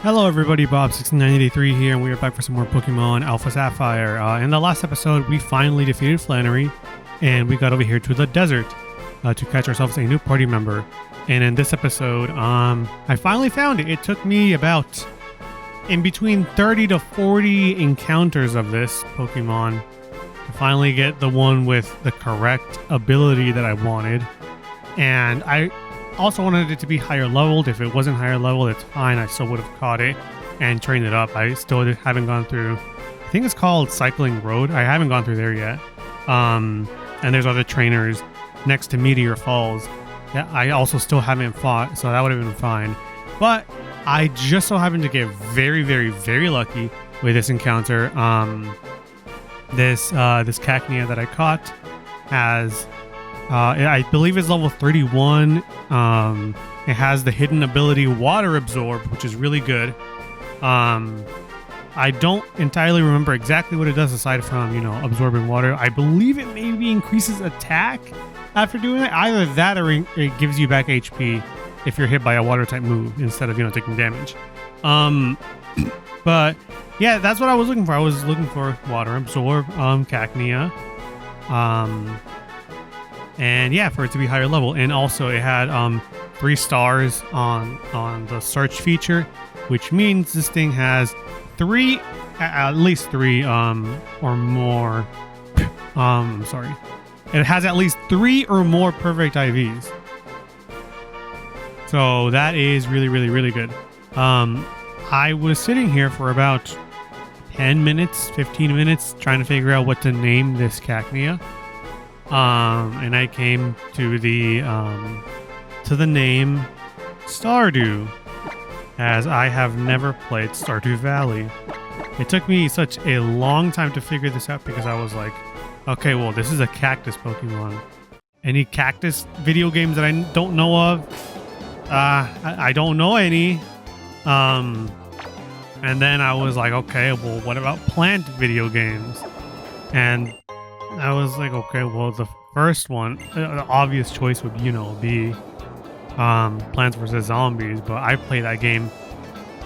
Hello everybody, Bob6983 here, and we are back for some more Pokemon Alpha Sapphire. In the last episode, we finally defeated Flannery, and we got over here to the desert to catch ourselves a new party member. And in this episode, I finally found it. It took me about in between 30 to 40 encounters of this Pokemon to finally get the one with the correct ability that I wanted. And I also wanted it to be higher leveled. If it wasn't higher level, it's fine. I still would have caught it and trained it up. I still haven't gone through, I think it's called Cycling Road. I haven't gone through there yet. And there's other trainers next to Meteor Falls. Yeah, I also still haven't fought, so that would have been fine. But I just so happened to get very, very, very lucky with this encounter. This Cacnea that I caught has I believe it's level 31. It has the hidden ability Water Absorb, which is really good. I don't entirely remember exactly what it does aside from, absorbing water. I believe it maybe increases attack after doing it. Either that or it gives you back HP if you're hit by a water type move instead of, taking damage. But yeah, that's what I was looking for. I was looking for Water Absorb, Cacnea. And yeah, for it to be higher level. And also it had 3 stars on the search feature, which means this thing has at least three or more. Sorry. It has at least 3 or more perfect IVs. So that is really, really, really good. I was sitting here for about 10 minutes, 15 minutes trying to figure out what to name this Cacnea. And I came to the name Stardew, as I have never played Stardew Valley. It took me such a long time to figure this out because I was like, okay, well, this is a cactus Pokemon. Any cactus video games that I don't know of? I don't know any. And then I was like, okay, well, what about plant video games? And I was like, okay, well, the first one, the obvious choice would, be Plants vs. Zombies, but I play that game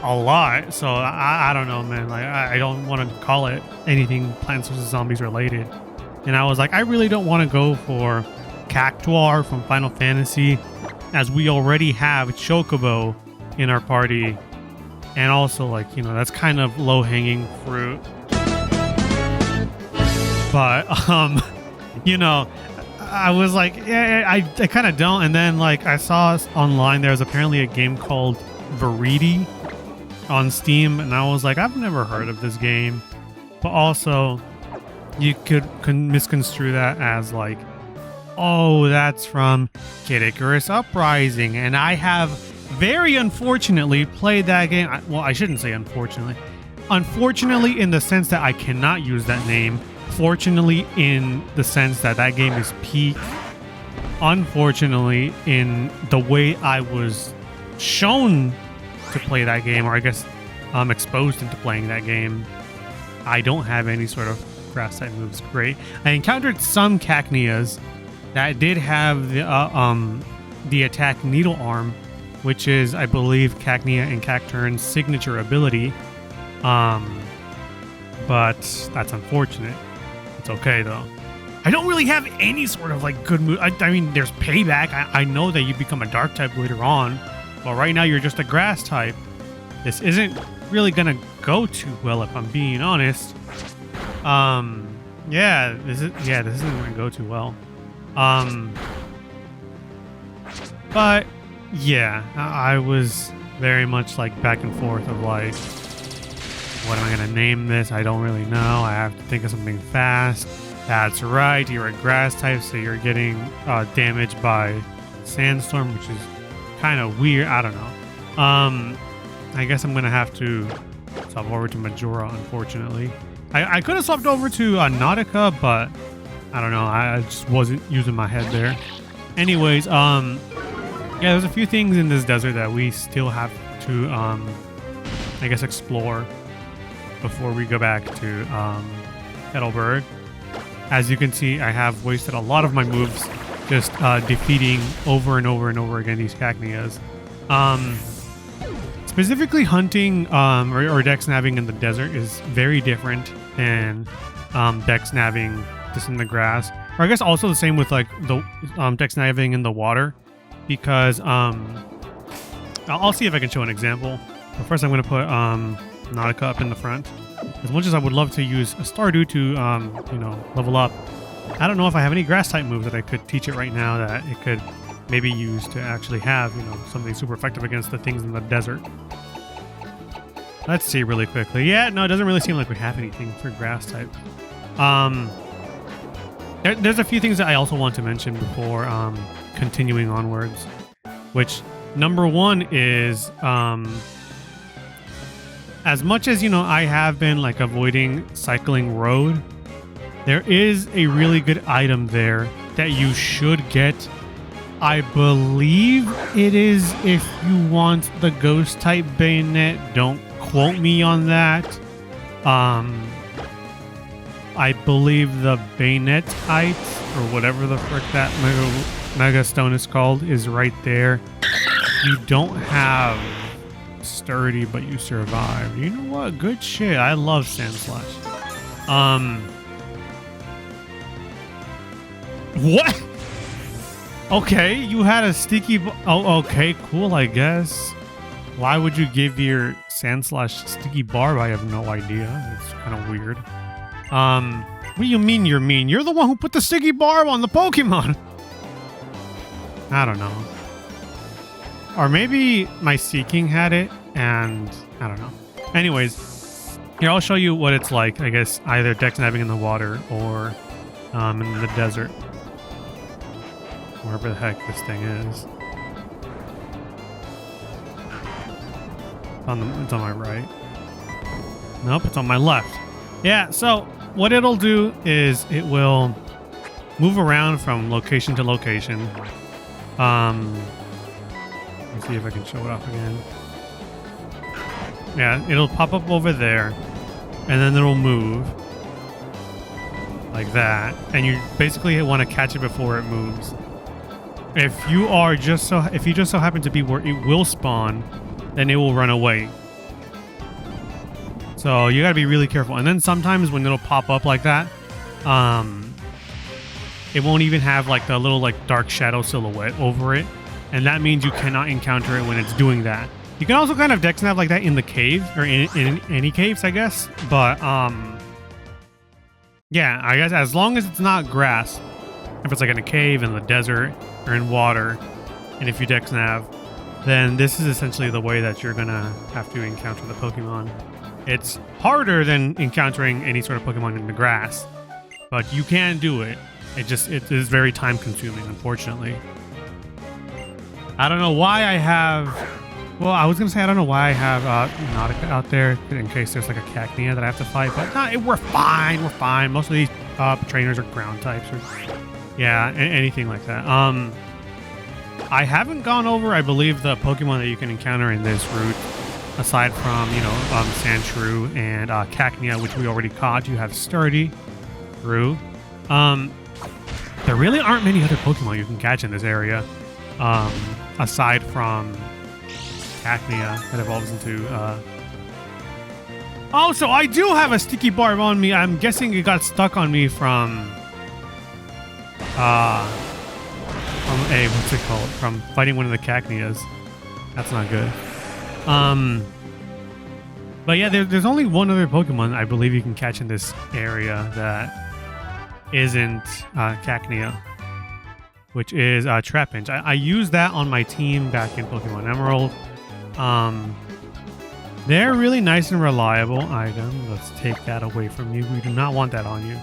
a lot, so I don't know, man. Like, I don't want to call it anything Plants vs. Zombies related. And I was like, I really don't want to go for Cactuar from Final Fantasy, as we already have Chocobo in our party. And also, like, that's kind of low-hanging fruit. But, I was like, yeah, I kind of don't. And then, like, I saw online there's apparently a game called Veridi on Steam. And I was like, I've never heard of this game. But also, you could misconstrue that as, like, oh, that's from Kid Icarus Uprising. And I have very unfortunately played that game. Well, I shouldn't say unfortunately. Unfortunately in the sense that I cannot use that name. Fortunately in the sense that that game is peak. Unfortunately in the way I was shown to play that game, or I guess exposed into playing that game, I don't have any sort of grass type moves. Great. I encountered some Cacneas that did have the attack Needle Arm, which is, I believe, Cacnea and Cacturn's signature ability. But that's unfortunate. It's okay, though. I don't really have any sort of, like, good move. I mean, there's Payback. I know that you become a Dark type later on. But right now, you're just a Grass type. This isn't really going to go too well, if I'm being honest. Yeah, this isn't going to go too well. But yeah, I was very much like back and forth of like, what am I going to name this? I don't really know. I have to think of something fast. That's right. You're a grass type, so you're getting damaged by Sandstorm, which is kind of weird. I don't know. I guess I'm going to have to swap over to Majora, unfortunately. I could have swapped over to Nautica, but I don't know. I just wasn't using my head there. Anyways, yeah, there's a few things in this desert that we still have to, I guess, explore before we go back to Petalburg. As you can see, I have wasted a lot of my moves just defeating over and over and over again these Cacneas. Specifically, hunting or dex nabbing in the desert is very different than dex nabbing just in the grass. Or I guess also the same with like the dex nabbing in the water, because I'll see if I can show an example. But first, I'm going to put Nautica up in the front. As much as I would love to use a Stardew to you know, level up, I don't know if I have any grass type moves that I could teach it right now that it could maybe use to actually have, you know, something super effective against the things in the desert. Let's see really quickly. Yeah, no, it doesn't really seem like we have anything for grass type. There's a few things that I also want to mention before continuing onwards, which number one is as much as, you know, I have been like avoiding cycling road, there is a really good item there that you should get. I believe it is if you want the ghost type bayonet. Don't quote me on that. I believe the bayonet height, or whatever the frick that mega stone is called, is right there. You don't have sturdy, but you survive. You know what? Good shit. I love Sand Slash. What? Okay, you had a sticky... Oh, okay, cool, I guess. Why would you give your Sand Slash sticky barb? I have no idea. It's kind of weird. What do you mean you're mean? You're the one who put the sticky barb on the Pokemon. I don't know. Or maybe my Seeking had it, and I don't know. Anyways, here, I'll show you what it's like, I guess, either dex nabbing in the water or in the desert. Wherever the heck this thing is. It's on my right. Nope, it's on my left. Yeah, so what it'll do is it will move around from location to location. Let me see if I can show it off again. Yeah, it'll pop up over there, and then it'll move like that, and you basically want to catch it before it moves. If you just so happen to be where it will spawn, then it will run away. So you gotta be really careful. And then sometimes when it'll pop up like that, it won't even have like the little like dark shadow silhouette over it, and that means you cannot encounter it when it's doing that. You can also kind of dex nav like that in the cave, or in any caves, I guess. But yeah, I guess as long as it's not grass, if it's like in a cave, in the desert, or in water, and if you dex nav, then this is essentially the way that you're gonna have to encounter the Pokemon. It's harder than encountering any sort of Pokemon in the grass, but you can do it. It is very time consuming, unfortunately. I don't know why I have... Well, I was going to say I don't know why I have Nautica out there in case there's like a Cacnea that I have to fight, but no, we're fine. We're fine. Most of these trainers are ground types, or yeah, anything like that. I haven't gone over, I believe, the Pokemon that you can encounter in this route, aside from, you know, Sandshrew and Cacnea, which we already caught. You have Sturdy, Rue. There really aren't many other Pokemon you can catch in this area, aside from Cacnea that evolves into... Oh, so I do have a sticky barb on me. I'm guessing it got stuck on me from what's it called? From fighting one of the Cacneas. That's not good. But yeah, there's only one other Pokemon I believe you can catch in this area that isn't Cacnea, which is Trapinch. I used that on my team back in Pokemon Emerald. They're really nice and reliable item. Let's take that away from you. We do not want that on you.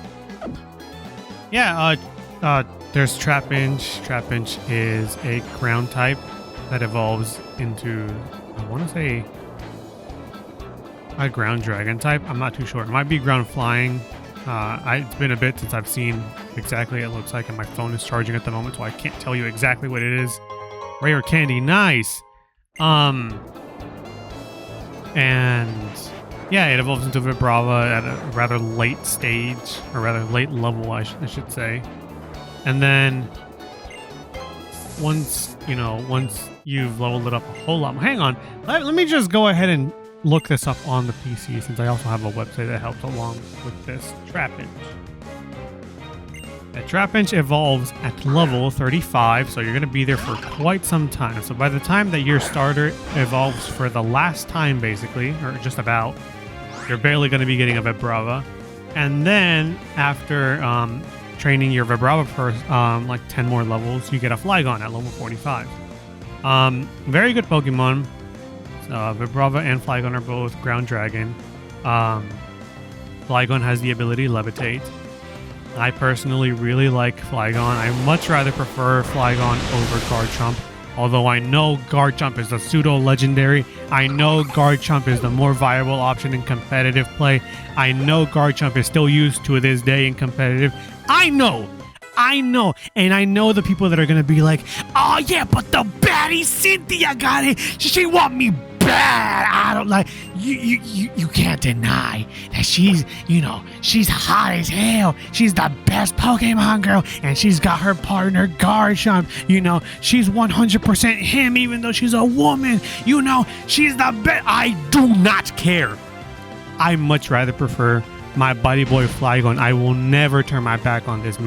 Yeah, there's Trapinch. Trapinch is a ground type that evolves into, I want to say, a ground dragon type. I'm not too sure. It might be ground flying. It's been a bit since I've seen exactly what it looks like, and my phone is charging at the moment, so I can't tell you exactly what it is. Rare candy, nice. And yeah, it evolves into Vibrava at a rather late stage, or rather late level, I should say. And then once you've leveled it up a whole lot. Hang on, let me just go ahead and look this up on the PC, since I also have a website that helps along with this. Trapinch. The Trapinch evolves at level 35, so you're going to be there for quite some time. So by the time that your starter evolves for the last time, basically, or just about, you're barely going to be getting a Vibrava. And then after training your Vibrava for like 10 more levels, you get a Flygon at level 45. Very good Pokemon. Vibrava and Flygon are both Ground Dragon. Flygon has the ability to Levitate. I personally really like Flygon. I much rather prefer Flygon over Garchomp. Although I know Garchomp is the pseudo-legendary. I know Garchomp is the more viable option in competitive play. I know Garchomp is still used to this day in competitive. I know. And I know the people that are going to be like, oh yeah, but the baddie Cynthia got it. She want me bad. I don't like you can't deny that she's hot as hell. She's the best Pokemon girl, and she's got her partner Garchomp. She's 100% him, even though she's a woman. She's the best. I do not care. I much rather prefer my buddy boy Flygon. I will never turn my back on this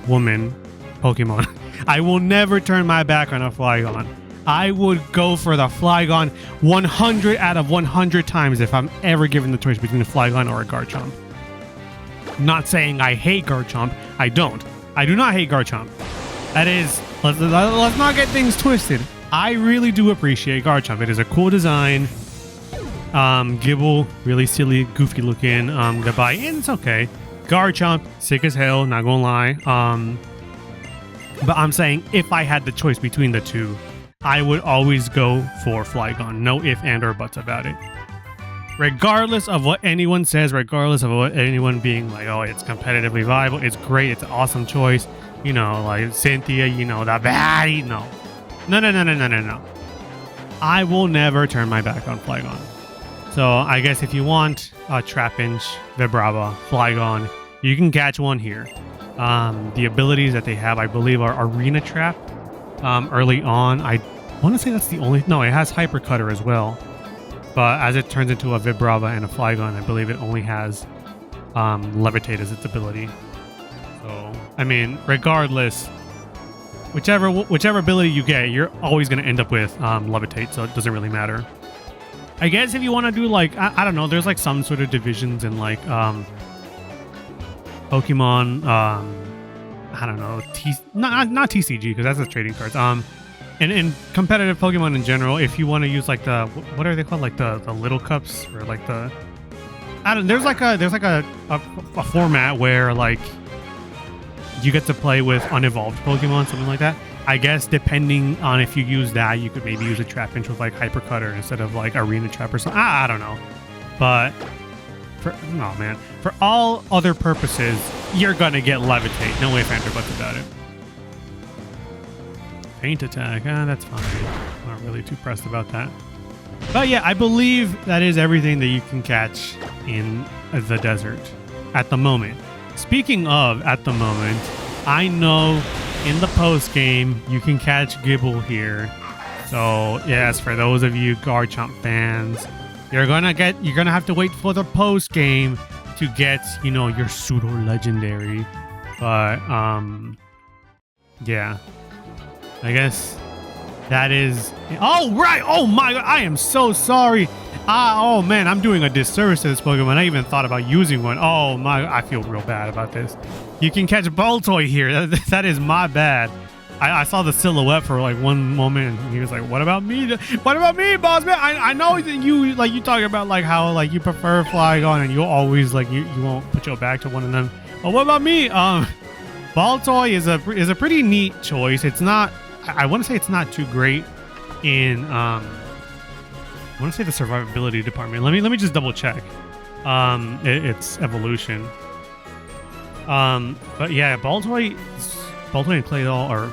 woman Pokemon. I will never turn my back on a Flygon. I would go for the Flygon 100 out of 100 times if I'm ever given the choice between a Flygon or a Garchomp. Not saying I hate Garchomp. I don't. I do not hate Garchomp. That is, let's not get things twisted. I really do appreciate Garchomp. It is a cool design. Gibble, really silly, goofy looking. Goodbye, and it's okay. Garchomp, sick as hell, not gonna lie. But I'm saying if I had the choice between the two, I would always go for Flygon. No ifs and or buts about it. Regardless of what anyone says, regardless of what anyone being like, oh, it's competitively viable, it's great, it's an awesome choice. Like Cynthia, the baddie. No. I will never turn my back on Flygon. So I guess if you want a Trapinch, Vibrava, Flygon, you can catch one here. The abilities that they have, I believe, are Arena Trap. Early on, I want to say that's the only... No, it has Hyper Cutter as well. But as it turns into a Vibrava and a Flygon, I believe it only has Levitate as its ability. So, I mean, regardless, whichever ability you get, you're always going to end up with Levitate, so it doesn't really matter. I guess if you want to do, like, I don't know, there's, like, some sort of divisions in, like, Pokemon, I don't know, not TCG, because that's the trading cards. And in competitive Pokemon in general, if you want to use, like, the, what are they called? Like, the little cups, or, like, the... there's a format where, like, you get to play with unevolved Pokemon, something like that. I guess depending on if you use that, you could maybe use a Trapinch with like Hyper Cutter instead of like Arena Trap or something. I don't know. But for all other purposes, you're gonna get Levitate. No ifs, ands, or buts about it. Faint Attack, that's fine. I'm not really too pressed about that. But yeah, I believe that is everything that you can catch in the desert at the moment. Speaking of at the moment, I know in the post game you can catch Gibble here. So yes, for those of you Garchomp fans, you're gonna have to wait for the post game to get, your pseudo legendary. But yeah, I guess that is. Oh right! Oh my God! I am so sorry. Oh man, I'm doing a disservice to this Pokemon. I even thought about using one. Oh my! I feel real bad about this. You can catch Baltoy here. That is my bad. I saw the silhouette for like one moment, and he was like, "What about me? What about me, boss man? I know that you talk about like how like you prefer Flygon, and you'll always like you won't put your back to one of them. But what about me? Baltoy is a pretty neat choice. It's not. I want to say it's not too great in I want to say the survivability department. Let me just double check. Its evolution. But yeah, Baltoy and Claydol are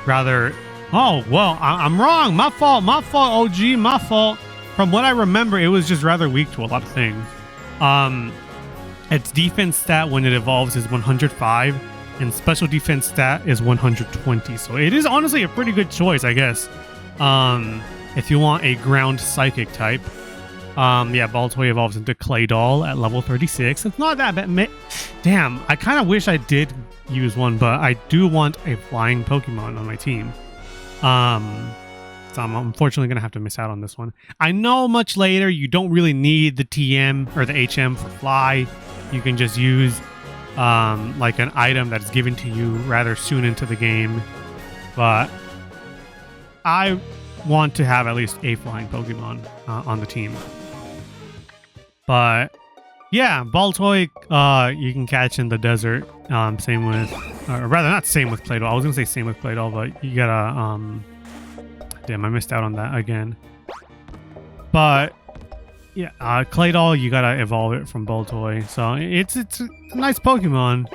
rather. Oh well, I'm wrong. My fault. OG, my fault. From what I remember, it was just rather weak to a lot of things. Its defense stat when it evolves is 105, and special defense stat is 120. So it is honestly a pretty good choice, I guess. If you want a ground psychic type, yeah, Baltoy evolves into Claydol at level 36. It's not that bad. Damn, I kind of wish I did use one, but I do want a flying Pokemon on my team. So I'm unfortunately going to have to miss out on this one. I know much later you don't really need the TM or the HM for fly. You can just use like an item that's given to you rather soon into the game. But I want to have at least a flying Pokemon on the team. But yeah, Baltoy you can catch in the desert. Same with, or rather not same with Claydol. I was gonna say same with Claydol, but you gotta damn, I missed out on that again. But yeah, Claydol, you gotta evolve it from Baltoy. So it's a nice Pokemon.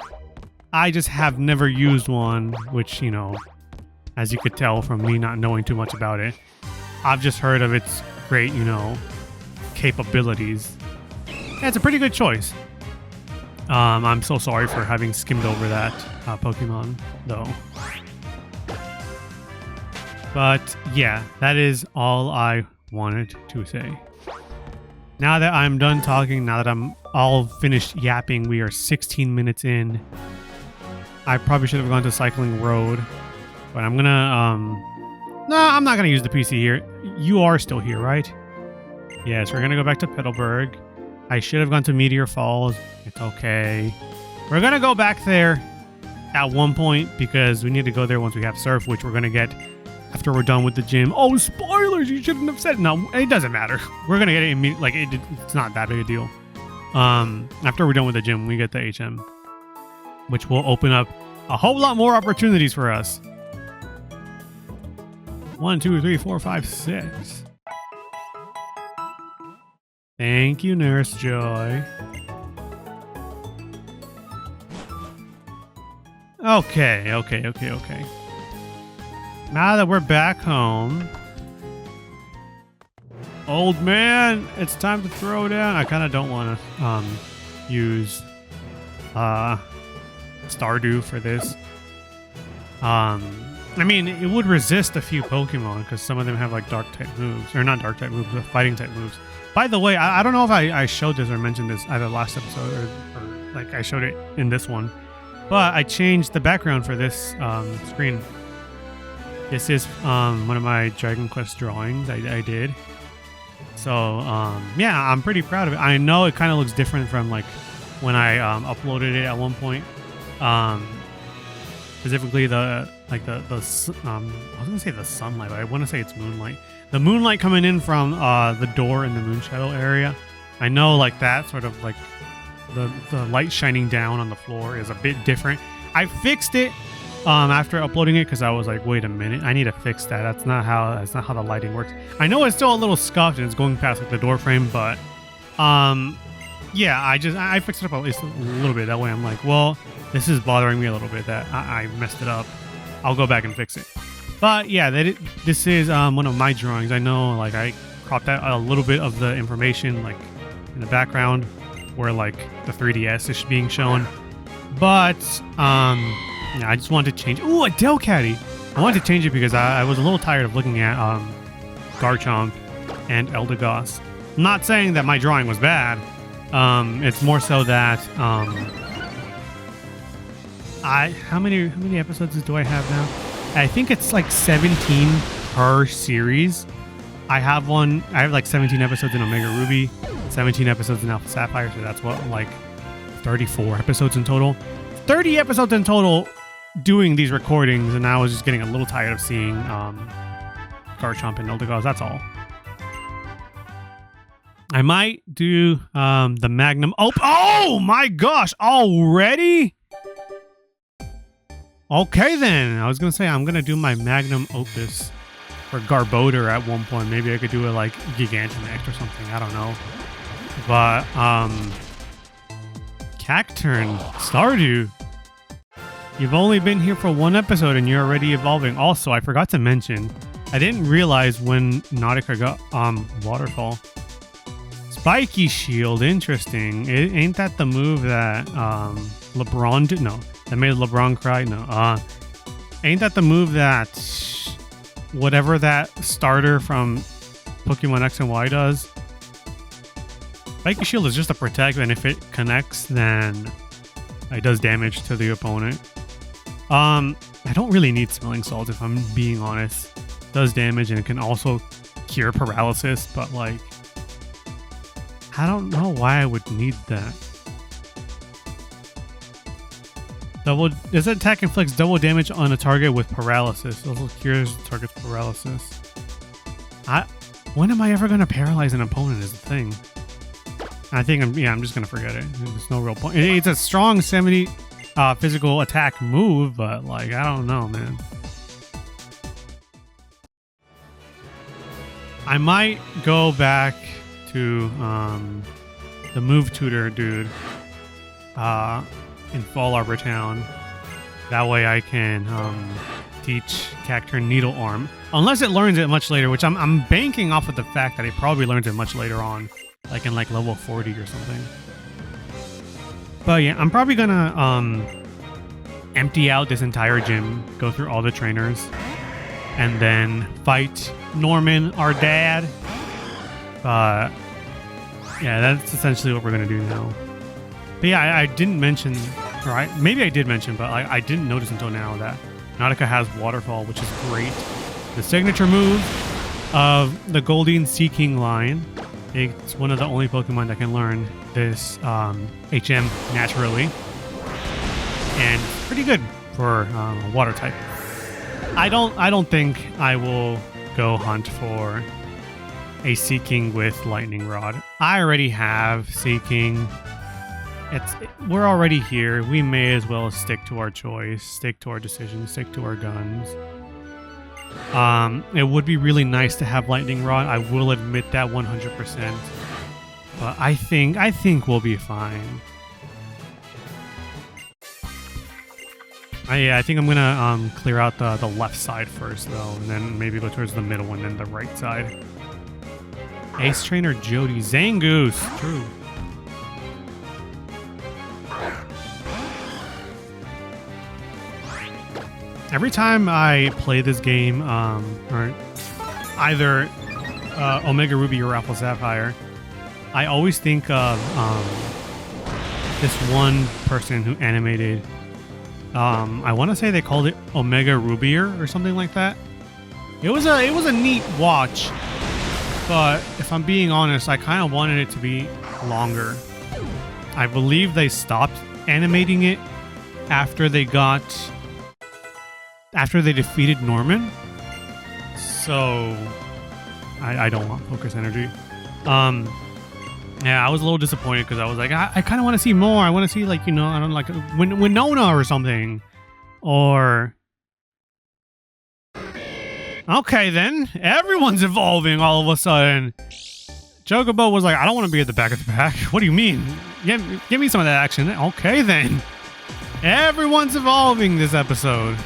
I just have never used one, which, you know, as you could tell from me not knowing too much about it, I've just heard of its great, you know, capabilities. Yeah, it's a pretty good choice. I'm so sorry for having skimmed over that Pokemon, though. But yeah, that is all I wanted to say. Now that I'm done talking, now that I'm all finished yapping, we are 16 minutes in. I probably should have gone to Cycling Road, but I'm gonna, no, I'm not gonna use the PC here. You are still here, right? Yes, we're gonna go back to Petalburg. I should have gone to Meteor Falls. It's okay. We're gonna go back there at one point because we need to go there once we have Surf, which we're gonna get after we're done with the gym. Oh, spoilers! You shouldn't have said. No, it doesn't matter. We're gonna get it immediately. Like it's not that big a deal. After we're done with the gym, we get the HM, which will open up a whole lot more opportunities for us. 1, 2, 3, 4, 5, 6. Thank you, Nurse Joy. Okay. Now that we're back home, old man, it's time to throw down. I kind of don't want to use Stardew for this. I mean, it would resist a few Pokemon because some of them have like dark type moves, or not dark type moves, but fighting type moves. By the way, I don't know if I showed this or mentioned this either last episode or like I showed it in this one, but I changed the background for this screen. This is one of my Dragon Quest drawings I did. So yeah, I'm pretty proud of it. I know it kind of looks different from like when I uploaded it at one point. Specifically the I was gonna say the sunlight, but I want to say it's moonlight. The moonlight coming in from the door in the Moonshadow area. I know like that sort of like the light shining down on the floor is a bit different. I fixed it after uploading it because I was like, wait a minute, I need to fix that. That's not how the lighting works. I know it's still a little scuffed and it's going past like the door frame, but yeah, I fixed it up at least a little bit. That way I'm like, well, this is bothering me a little bit that I messed it up. I'll go back and fix it. But yeah, this is one of my drawings. I know like I cropped out a little bit of the information like in the background where like the 3DS is being shown. But yeah, I just wanted to change. Ooh, a Delcatty! I wanted to change it because I was a little tired of looking at Garchomp and Eldegoss. I'm not saying that my drawing was bad. It's more so that how many episodes do I have now? I think it's like 17 per series. I have like 17 episodes in Omega Ruby, 17 episodes in Alpha Sapphire, so that's what, like 34 episodes in total. 30 episodes in total doing these recordings, and I was just getting a little tired of seeing Garchomp and Eldegoss, that's all. I might do the Magnum Oh my gosh, already? Okay then, I was gonna say I'm gonna do my Magnum Opus for Garbodor at one point. Maybe I could do it like Gigantamax or something, I don't know. But Cacturn, Stardew, you've only been here for one episode and you're already evolving. Also, I forgot to mention, I didn't realize when Nautica got Waterfall. Spiky Shield, interesting. Ain't that the move that LeBron did? No, that made LeBron cry. No, ain't that the move that whatever that starter from Pokemon X and Y does. Psychic Shield is just a protect, and if it connects, then it does damage to the opponent. I don't really need Smelling Salt, if I'm being honest. It does damage, and it can also cure paralysis, but like, I don't know why I would need that. This attack inflicts double damage on a target with paralysis. It also cures the target's paralysis. When am I ever going to paralyze an opponent is the thing. I think I'm just going to forget it. There's no real point. It's a strong 70 physical attack move, but like, I don't know, man. I might go back to the move tutor dude in Fall Arbor Town. That way I can teach Cacturn Needle Arm. Unless it learns it much later, which I'm banking off of the fact that it probably learns it much later on. Like in like level 40 or something. But yeah, I'm probably gonna empty out this entire gym, go through all the trainers, and then fight Norman, our dad. Yeah, that's essentially what we're gonna do now. But yeah, I didn't mention, or maybe I did mention, but I didn't notice until now that Nautica has Waterfall, which is great. The signature move of the Goldeen Seeking line. It's one of the only Pokemon that can learn this HM naturally, and pretty good for water type. I don't think I will go hunt for a Seeking with Lightning Rod. I already have Seeking. We're already here. We may as well stick to our choice, stick to our decision, stick to our guns. It would be really nice to have Lightning Rod. I will admit that 100%. But I think we'll be fine. I think I'm gonna clear out the left side first though, and then maybe go towards the middle and then the right side. Ace Trainer Jody Zangoose. True. Every time I play this game, or either Omega Ruby or Alpha Sapphire, I always think of this one person who animated. I want to say they called it Omega Rubier or something like that. It was a neat watch, but if I'm being honest, I kind of wanted it to be longer. I believe they stopped animating it after they defeated Norman. So I don't want focus energy. Yeah, I was a little disappointed because I was like, I kind of want to see more. I want to see, like, you know, I don't know, like Winona or something. Or okay, then everyone's evolving all of a sudden. Chocobo was like, I don't want to be at the back of the pack. What do you mean? Give me some of that action. Okay, then. Everyone's evolving this episode.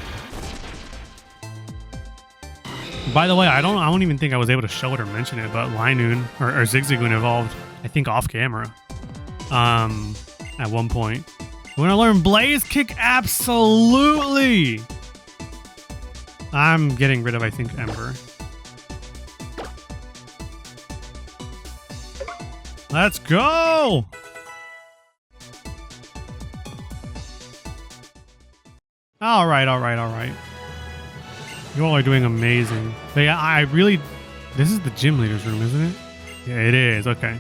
By the way, I don't even think I was able to show it or mention it, but Linoon or Zigzagoon evolved, I think, off camera. At one point. You want to learn Blaze Kick? Absolutely. I'm getting rid of, I think, Ember. Let's go. All right. You all are doing amazing. But yeah, this is the gym leader's room, isn't it? Yeah, it is. Okay.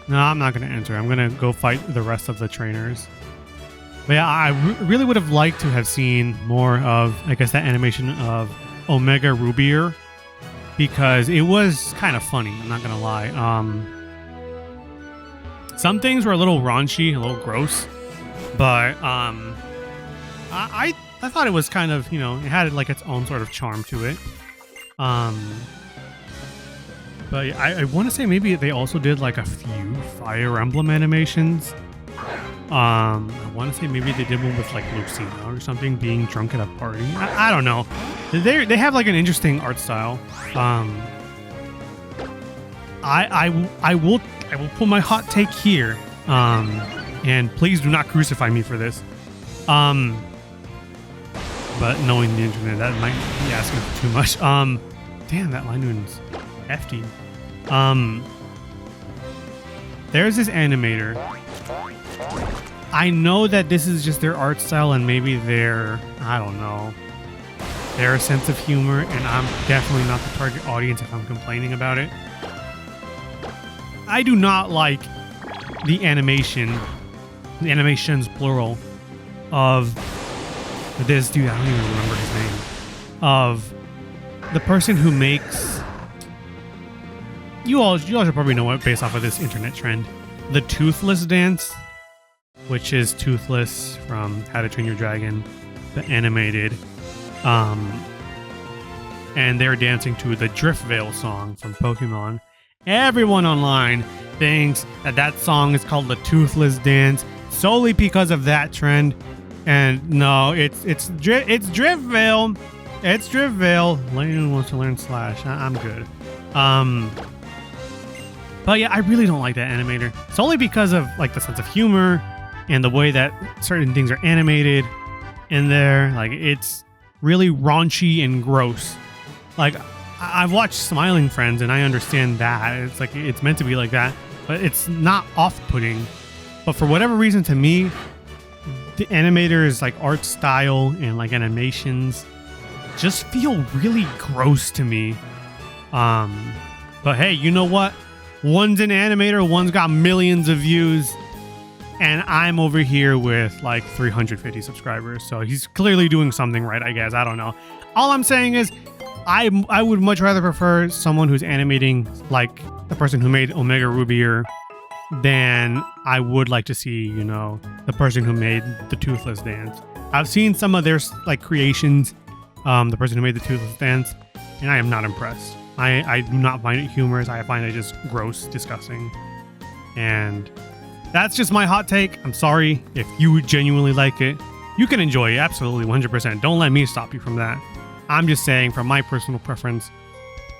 No, I'm not going to enter. I'm going to go fight the rest of the trainers. But yeah, I really would have liked to have seen more of, I guess, that animation of Omega Rubier, because it was kind of funny. I'm not going to lie. Some things were a little raunchy, a little gross, but I thought it was kind of, you know, it had like its own sort of charm to it. But I want to say maybe they also did like a few Fire Emblem animations. I want to say maybe they did one with like Lucina or something being drunk at a party. I don't know. They have like an interesting art style. I will put my hot take here. And please do not crucify me for this. But knowing the internet, that might be asking for too much. damn, that lineman's hefty. There's this animator. I know that this is just their art style and maybe their, I don't know, their sense of humor, and I'm definitely not the target audience if I'm complaining about it. I do not like the animations plural, of this dude, I don't even remember his name, of the person who makes, you all should probably know it based off of this internet trend, the Toothless dance, which is Toothless from How to Train Your Dragon, the animated, and they're dancing to the Driftveil song from Pokemon. Everyone online thinks that that song is called the Toothless dance solely because of that trend, and no, it's Driftveil. It's Driftveil. Layton wants to learn Slash. I'm good. But yeah, I really don't like that animator. Solely because of like the sense of humor and the way that certain things are animated in there. Like, it's really raunchy and gross. Like, I've watched Smiling Friends and I understand that. It's like, it's meant to be like that, but it's not off-putting. But for whatever reason, to me, the animator's like art style and like animations just feel really gross to me. But hey, you know what? One's an animator, one's got millions of views, and I'm over here with like 350 subscribers. So he's clearly doing something right, I guess. I don't know. All I'm saying is I would much rather prefer someone who's animating like the person who made Omega Rubier than I would like to see, you know, the person who made the Toothless dance. I've seen some of their like creations, the person who made the Toothless dance, and I am not impressed. I do not find it humorous. I find it just gross, disgusting. And that's just my hot take. I'm sorry if you genuinely like it. You can enjoy it, absolutely, 100%. Don't let me stop you from that. I'm just saying, from my personal preference,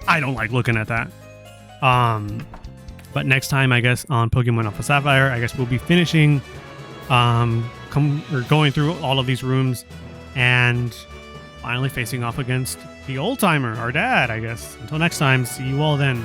I don't like looking at that. But next time, I guess, on Pokemon Alpha Sapphire, I guess we'll be finishing, going through all of these rooms and finally facing off against the old timer, our dad, I guess. Until next time, see you all then.